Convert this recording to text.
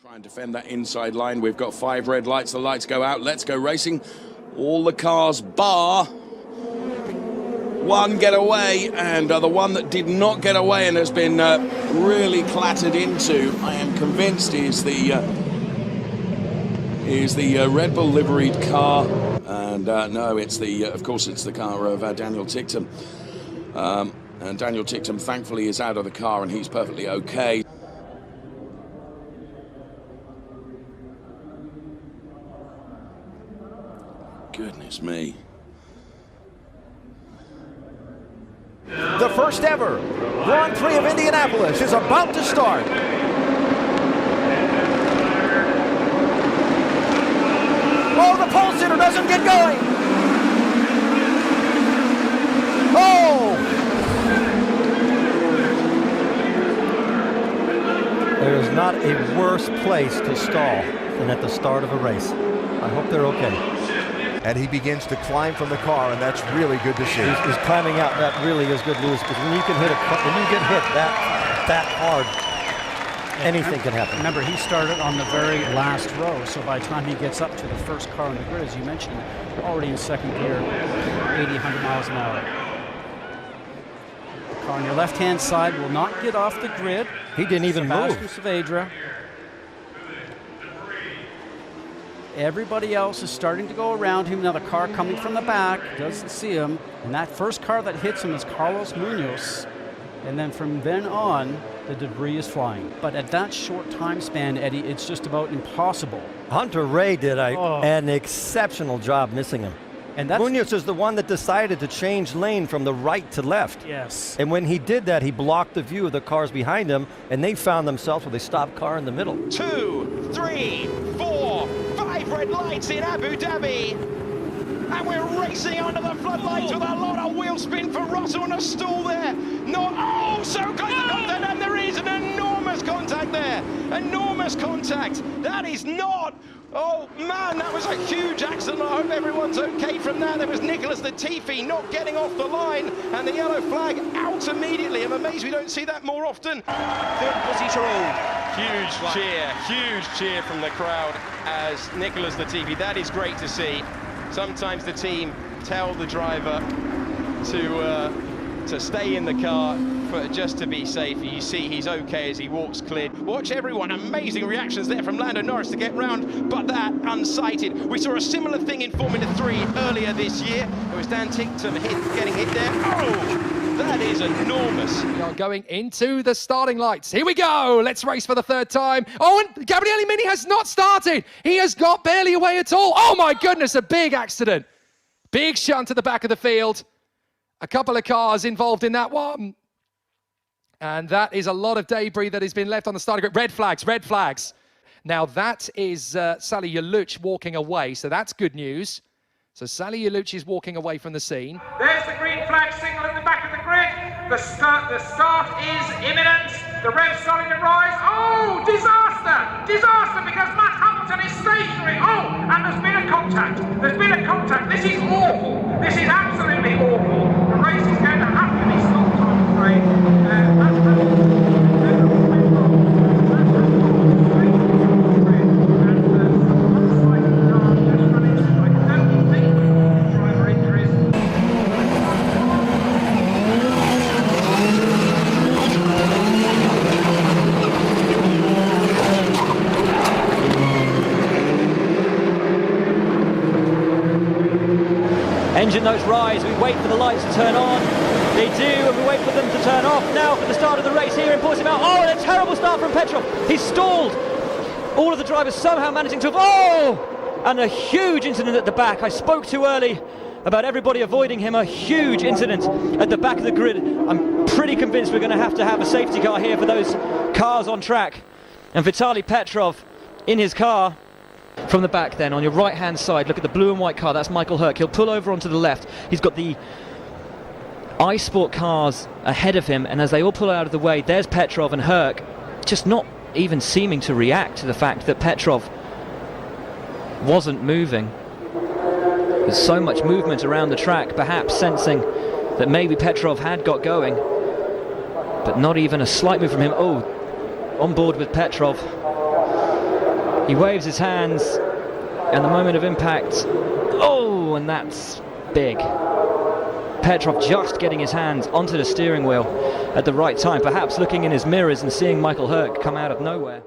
Try and defend that inside line. We've got 5 red lights. The lights go out. Let's go racing. All the cars bar one get away, and the one that did not get away and has been really clattered into, I am convinced, is the Red Bull liveried car. And no, it's of course, it's the car of Daniel Ticktum. And Daniel Ticktum, thankfully, is out of the car and he's perfectly okay. Goodness me. The first ever Grand Prix of Indianapolis is about to start. Oh, the pole sitter doesn't get going. Oh! There is not a worse place to stall than at the start of a race. I hope they're okay. And he begins to climb from the car, and that's really good to see. He's climbing out. That really is good news, because when you can hit when you get hit that hard, anything can happen. Remember, he started on the very last row, so by the time he gets up to the first car on the grid, as you mentioned, already in second gear, 80, 100 miles an hour. The car on your left-hand side will not get off the grid. He didn't even move. Saavedra. Everybody else is starting to go around him. Now the car coming from the back doesn't see him. And that first car that hits him is Carlos Munoz. And then from then on, the debris is flying. But at that short time span, Eddie, it's just about impossible. Hunter Ray did an exceptional job missing him. And Munoz is the one that decided to change lane from the right to left. Yes. And when he did that, he blocked the view of the cars behind him, and they found themselves with a stopped car in the middle. 2, 3, 4, 5 red lights in Abu Dhabi. And we're racing under the floodlights with a lot of wheel spin for Russell and a stall there. So close to contact, and there is an enormous contact there. Enormous contact. That is not... Oh man, that was a huge accident. I hope everyone's okay from that. There was Nicholas Latifi not getting off the line, and the yellow flag out immediately. I'm amazed we don't see that more often. Third position. Huge cheer from the crowd as Nicholas Latifi. That is great to see. Sometimes the team tell the driver to stay in the car just to be safe. You see he's okay as he walks clear. Watch everyone, amazing reactions there from Lando Norris to get round, but that unsighted. We saw a similar thing in Formula 3 earlier this year. It was Dan Ticktum getting hit there. Oh, that is enormous. We are going into the starting lights. Here we go. Let's race for the third time. Oh, and Gabriele Mini has not started. He has got barely away at all. Oh my goodness, a big accident. Big shunt to the back of the field. A couple of cars involved in that one. And that is a lot of debris that has been left on the starting grid. Red flags. Now that is Sally Yaluch walking away, so that's good news. So Sally Yaluch is walking away from the scene. There's the green flag signal at the back of the grid. The start is imminent. The red's starting to rise. Oh, disaster! Disaster, because Matt Hamilton is stationary. Oh, and there's been a contact. This is awful. This is absolutely awful. The race is going to have to be stopped, I'm afraid. Engine notes rise, we wait for the lights to turn on. They do, and we wait for them to turn off. Now for the start of the race here in Portimão. Oh, and a terrible start from Petrov. He's stalled. All of the drivers somehow managing to... Oh! And a huge incident at the back. I spoke too early about everybody avoiding him. A huge incident at the back of the grid. I'm pretty convinced we're going to have a safety car here for those cars on track. And Vitaly Petrov in his car. From the back then, on your right-hand side, look at the blue and white car, that's Michael Herc. He'll pull over onto the left. He's got the iSport cars ahead of him, and as they all pull out of the way, there's Petrov and Herc, just not even seeming to react to the fact that Petrov wasn't moving. There's so much movement around the track, perhaps sensing that maybe Petrov had got going, but not even a slight move from him. Oh, on board with Petrov. He waves his hands, and the moment of impact, oh, and that's big. Petrov just getting his hands onto the steering wheel at the right time, perhaps looking in his mirrors and seeing Michael Hurk come out of nowhere.